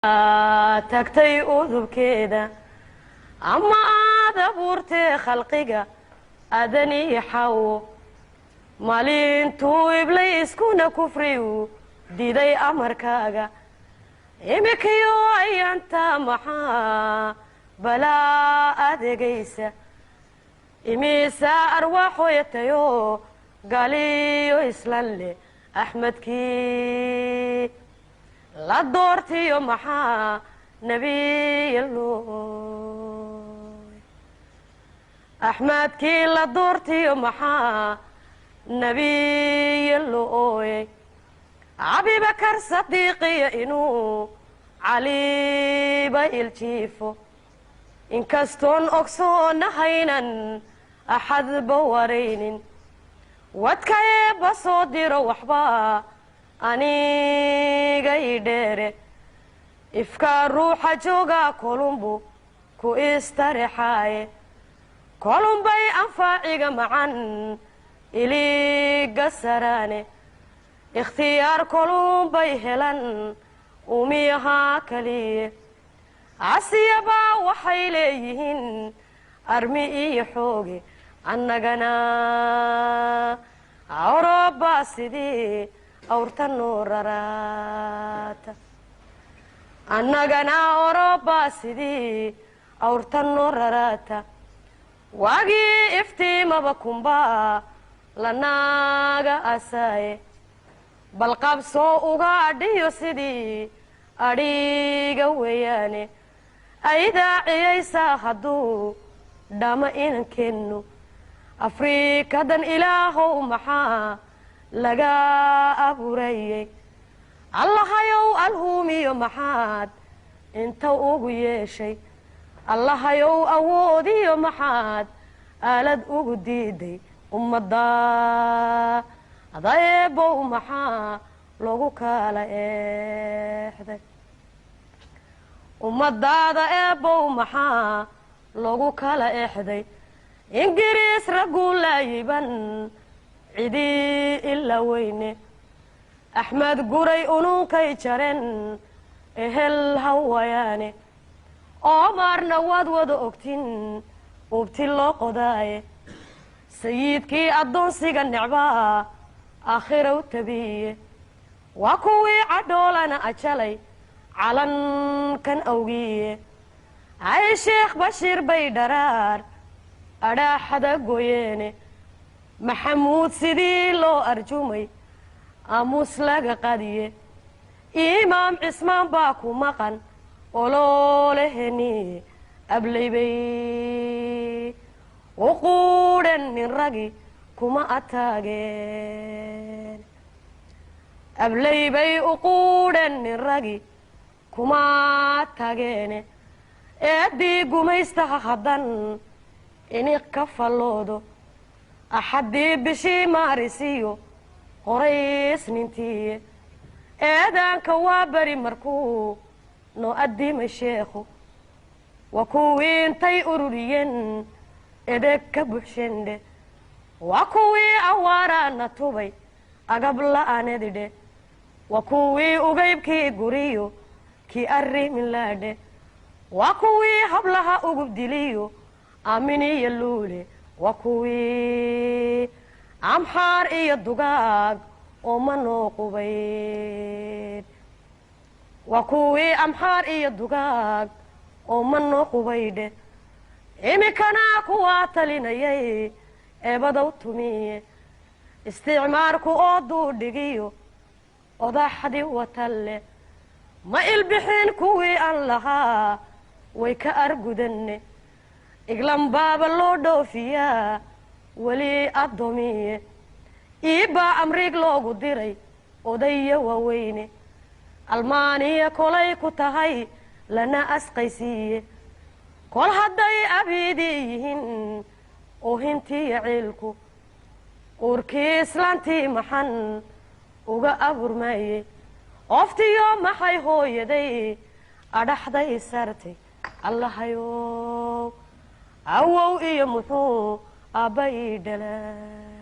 tagtay udubkeeda ama aad abuurtee khalqiga aadani xawo maalintuu ibliiskuna kufriyu diiday amarkaaga imikayo ayanta maxaa balaa adeegaysa imisa arwaaxo yatayo galiyo islalle axmedkii la doortiyo maxaa nabiyallo axmedkii la doortiyo maxaa nabiyallo abibakar sadiiqiya inuu caliba iljiifo inkastoon ogsoonahaynan axadba waraynin wadkayeeba soo diro waxba aniga idheere ifkaa ruuxa joogaa kolumbu ku istarexaaye kolumbay anfaaciga macan iliga saraane ikhtiyaar kolumbay helan umiyahaa kaliye casiyabaa waxay leeyihiin armi iyo xooge annagana awroba sidii awrta noo raraata annagana awroba sidii awrta noo raraata waagii iftiimaba kumbaa lanaaga asaaye balqabsoo uga adhiyo sidii adhiga weeyaane aydaaciyaysaa hadduu dhama inankeennu afriikadan ilaahow maxaa laga abuurayey allahayow alhuumiyo maxaad inta ugu yeeshay allahayow awoodiyo maxaad aalad ugu diiday ummadda adayeebow maxaa lagu kala eexday ummadaada eebow maxaa lagu kala eexday ingiriis raguu laayiban cidii ila weyne axmed guray ununkay jareen ehel hawayaane oomaarna waad wada ogtin ubti loo qodaaye sayidkii addoonsiga necbaa aakhira u tabiye waa kuwii cadhoolana ajalay calankan awgiye ay sheekh bashiir bay dharaar adhaaxada gooyeene maxamuud sidii loo arjumay aamuus laga qadiye imaam cismaan baa ku maqan olooleheniye ablaybay u quudhan nin ragi kuma ataageen ablaybay u quudhan nin ragi kuma taageene eeddii gumaystaha haddan iniq ka falloodo axaddii bishii maarisiyo qorays nintiiye eedaanka waa beri markuu noo addimay sheekhu waa kuwii intay ururiyeen edeg ka buxshendhe waa kuwii awaaraana tubay agab la'aanedidhe waa kuwii ugaybkii guriyo kii arrimin laadhe waa kuwii hablaha ugub diliyo aaminiyo luule waa kuwii amxaar iyo dugaag oo ma noo qubayd waa kuwii amxaar iyo dugaag oo ma noo qubaydhe imikana kuwaa talinayay eebadow tumiye isticmaarku oo duudhigiyo odaxdii watalle ma ilbixin kuwii aan lahaa way ka argudanne iglambaaba loo dhoofiyaa weli addoomiye iibbaa amriig loogu diray odaya waaweyne almaaniya kolay ku tahay lana asqaysiiye kol hadday abiidii yihiin oohintiiyo ciilku uurkii islaantii maxan uga aburmaaye oftiyo maxay hooyaday adhaxday sartay allahayow awow iyo muxuu aabba ii dhalay